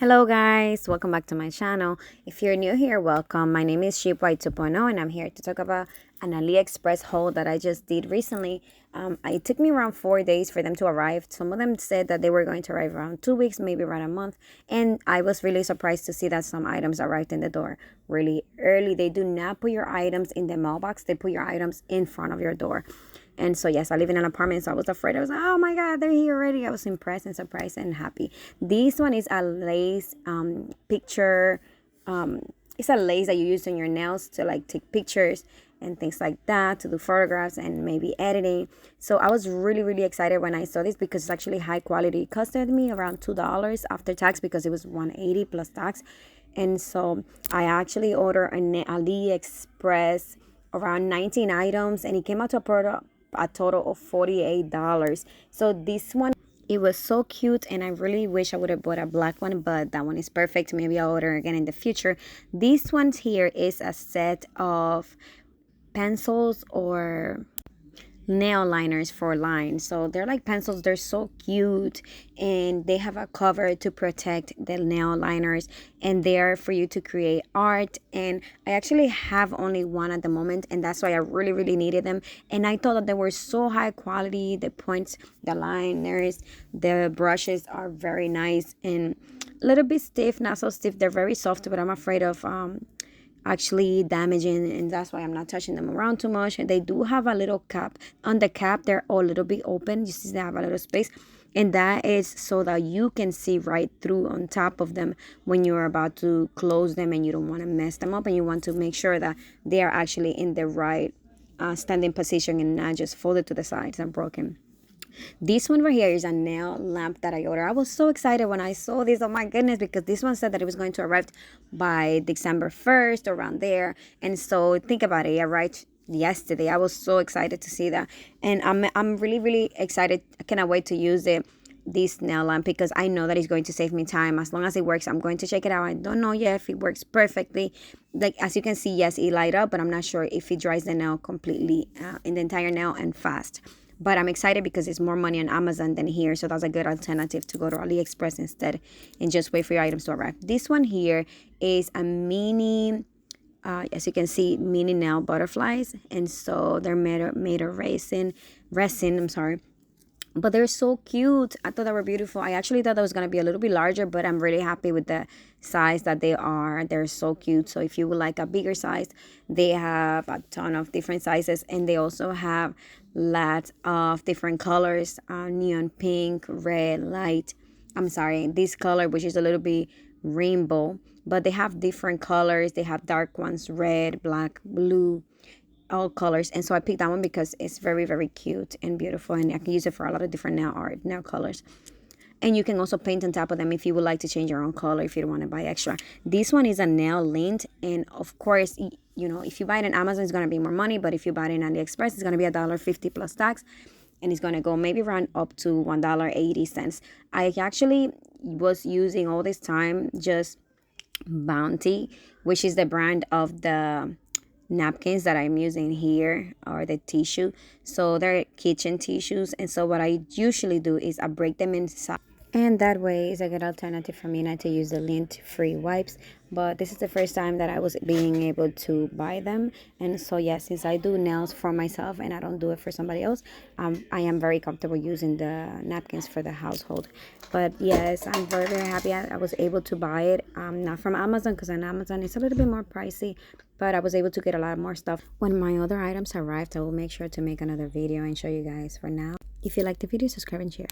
Hello guys, welcome back to my channel. If you're new here, welcome. My name is Sheepwhite 2.0 and I'm here to talk about an AliExpress haul that I just did recently. It took me around 4 days for them to arrive. Some of them said that they were going to arrive around 2 weeks, maybe around a month. And I was really surprised to see that some items arrived in the door really early. They do not put your items in the mailbox. They put your items in front of your door. And so, yes, I live in an apartment, so I was afraid. I was like, oh my God, they're here already. I was impressed and surprised and happy. This one is a lace picture. It's a lace that you use on your nails to like take pictures and things like that, to do photographs and maybe editing. So I was really excited when I saw this because it's actually high quality. It costed me around $2 after tax because it was $180 plus tax. And so I actually ordered an AliExpress around 19 items and it came out to a total of $48. So this one, it was so cute and I really wish I would have bought a black one, but that one is perfect. Maybe I'll order again in the future. This one here is a set of pencils or nail liners for lines. So they're like pencils. They're so cute and they have a cover to protect the nail liners and they're for you to create art. And I actually have only one at the moment and that's why I really needed them. And I thought that they were so high quality. The points, the liners, the brushes are very nice and a little bit stiff, not so stiff. They're very soft, but I'm afraid of actually damaging, and that's why I'm not touching them around too much. And they do have a little cap on the cap. They're all a little bit open. You see they have a little space, and that is so that you can see right through on top of them when you're about to close them and you don't want to mess them up and you want to make sure that they are actually in the right standing position and not just folded to the sides and broken. This one right here is a nail lamp that I ordered. I was so excited when I saw this. Oh my goodness, because this one said that it was going to arrive by December 1st, around there. And so think about it, it arrived yesterday. I was so excited to see that. And I'm really excited. I cannot wait to use this nail lamp because I know that it's going to save me time. As long as it works, I'm going to check it out. I don't know yet if it works perfectly. Like as you can see, yes, it light up, but I'm not sure if it dries the nail completely in the entire nail and fast. But I'm excited because it's more money on Amazon than here. So that's a good alternative to go to AliExpress instead and just wait for your items to arrive. This one here is a mini, as you can see, mini nail butterflies. And so they're made of resin, I'm sorry. But they're so cute. I thought they were beautiful. I actually thought that was going to be a little bit larger, but I'm really happy with the size that they are. They're so cute. So if you would like a bigger size, they have a ton of different sizes, and they also have lots of different colors, neon pink, red, light. I'm sorry, this color, which is a little bit rainbow, but they have different colors. They have dark ones, red, black, blue, all colors. And so I picked that one because it's very cute and beautiful, and I can use it for a lot of different nail art, nail colors. And you can also paint on top of them if you would like to change your own color, if you don't want to buy extra. This one is a nail lint, and of course, you know, if you buy it on Amazon, it's going to be more money, but if you buy it in AliExpress, it's going to be $1.50 plus tax, and it's going to go maybe around up to $1.80. I actually was using all this time just Bounty, which is the brand of the napkins that I'm using here, or the tissue. So they're kitchen tissues, and so what I usually do is I break them inside, and that way is a good alternative for me not to use the lint-free wipes. But this is the first time that I was being able to buy them, and so yes, since I do nails for myself and I don't do it for somebody else, I am very comfortable using the napkins for the household. But yes, I'm very happy I was able to buy it, not from Amazon, because on Amazon it's a little bit more pricey, but I was able to get a lot more stuff. When my other items arrived, I will make sure to make another video and show you guys. For now, if you like the video, subscribe and share.